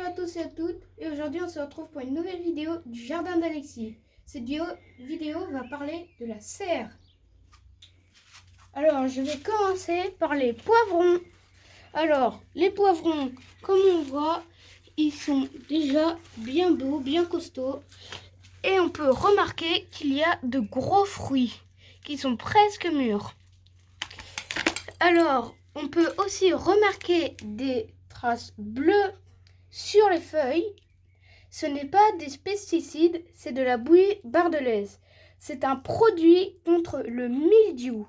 à tous et à toutes, et aujourd'hui on se retrouve pour une nouvelle vidéo du jardin d'Alexis. Cette vidéo va parler de la serre. Alors je vais commencer par les poivrons. Alors les poivrons, comme on voit, ils sont déjà bien beaux, bien costauds. Et on peut remarquer qu'il y a de gros fruits qui sont presque mûrs. Alors on peut aussi remarquer des traces bleues sur les feuilles. Ce n'est pas des pesticides, c'est de la bouillie bordelaise. C'est un produit contre le mildiou.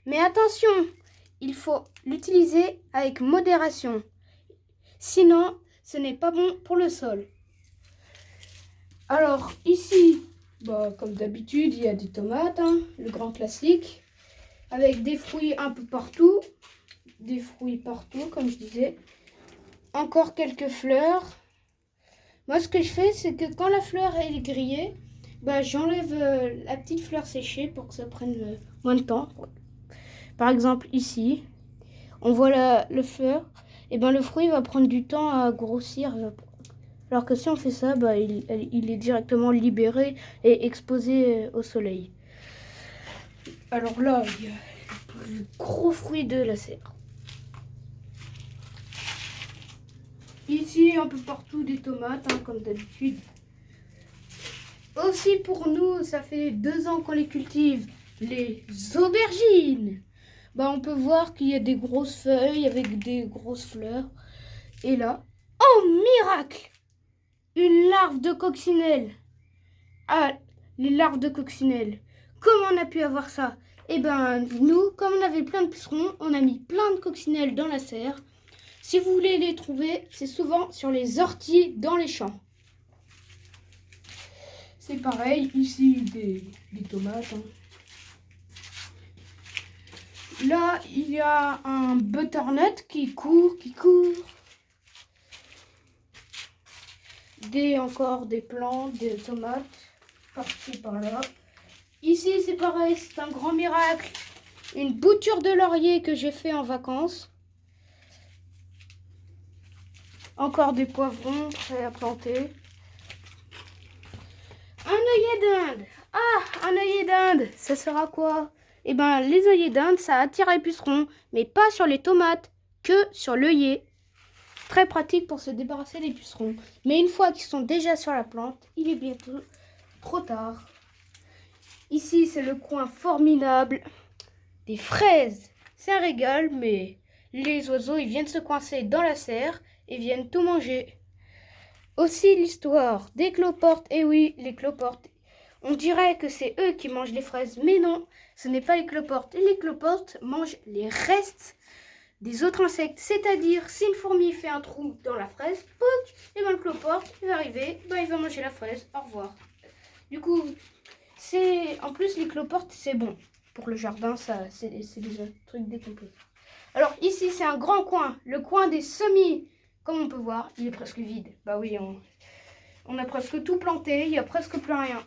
Mais attention, il faut l'utiliser avec modération. Sinon, ce n'est pas bon pour le sol. Alors ici, comme d'habitude, il y a des tomates, le grand classique, avec des fruits un peu partout. Des fruits partout, comme je disais. Encore quelques fleurs. Moi, ce que je fais, c'est que quand la fleur est grillée, j'enlève la petite fleur séchée pour que ça prenne moins de temps. Par exemple, ici, on voit le fleur. Et le fruit va prendre du temps à grossir. Alors que si on fait ça, il est directement libéré et exposé au soleil. Alors là, il y a le gros fruit de la serre. Ici, un peu partout des tomates, comme d'habitude. Aussi pour nous, ça fait 2 ans qu'on les cultive, les aubergines. On peut voir qu'il y a des grosses feuilles avec des grosses fleurs. Et là, oh miracle! Une larve de coccinelle. Ah, les larves de coccinelle. Comment on a pu avoir ça? Nous, comme on avait plein de pucerons, on a mis plein de coccinelles dans la serre. Si vous voulez les trouver, c'est souvent sur les orties dans les champs. C'est pareil, ici des tomates. Là, il y a un butternut qui court. Encore des plantes, des tomates, par-ci, par-là. Ici, c'est pareil, c'est un grand miracle. Une bouture de laurier que j'ai fait en vacances. Encore des poivrons prêts à planter. Un œillet d'Inde. Ah, un œillet d'Inde. Ça sera quoi? Les œillets d'Inde, ça attire les pucerons, mais pas sur les tomates, que sur l'œillet. Très pratique pour se débarrasser des pucerons. Mais une fois qu'ils sont déjà sur la plante, il est bientôt trop tard. Ici, c'est le coin formidable des fraises. C'est un régal, mais les oiseaux, ils viennent se coincer dans la serre et viennent tout manger. Aussi l'histoire des cloportes. Et oui, les cloportes. On dirait que c'est eux qui mangent les fraises, mais non, ce n'est pas les cloportes. Les cloportes mangent les restes des autres insectes. C'est-à-dire, si une fourmi fait un trou dans la fraise, pouc, et le cloporte, il va arriver, il va manger la fraise. Au revoir. Du coup, en plus les cloportes, c'est bon. Pour le jardin, ça, c'est des trucs décomposés. Alors ici, c'est un grand coin, le coin des semis. Comme on peut voir, il est presque vide. Oui, on a presque tout planté, il n'y a presque plus rien.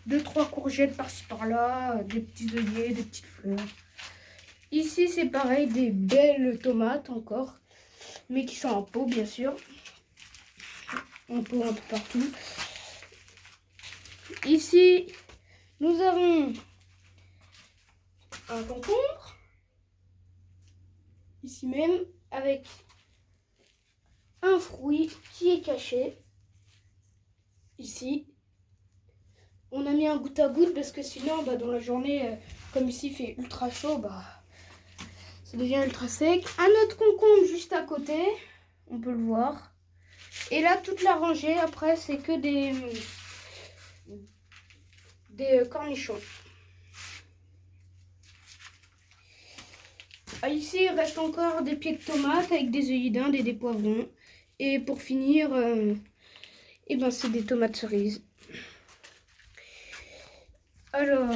2-3 courgettes par-ci par-là, des petits œillets, des petites fleurs. Ici, c'est pareil, des belles tomates encore, mais qui sont en pot, bien sûr. En pot un peu partout. Ici, nous avons un concombre. Ici même, avec un fruit qui est caché. Ici, on a mis un goutte à goutte parce que sinon, dans la journée, comme ici il fait ultra chaud, ça devient ultra sec. Un autre concombre juste à côté, on peut le voir. Et là, toute la rangée, après, c'est que des cornichons. Ici, il reste encore des pieds de tomates avec des œillets d'Inde et des poivrons. Et pour finir, c'est des tomates cerises. Alors,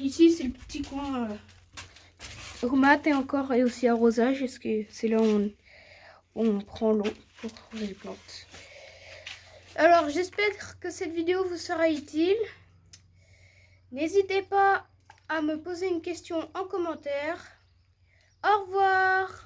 ici, c'est le petit coin tomates et aussi arrosage, parce que c'est là où on prend l'eau pour les plantes. Alors, j'espère que cette vidéo vous sera utile. N'hésitez pas à me poser une question en commentaire. Au revoir!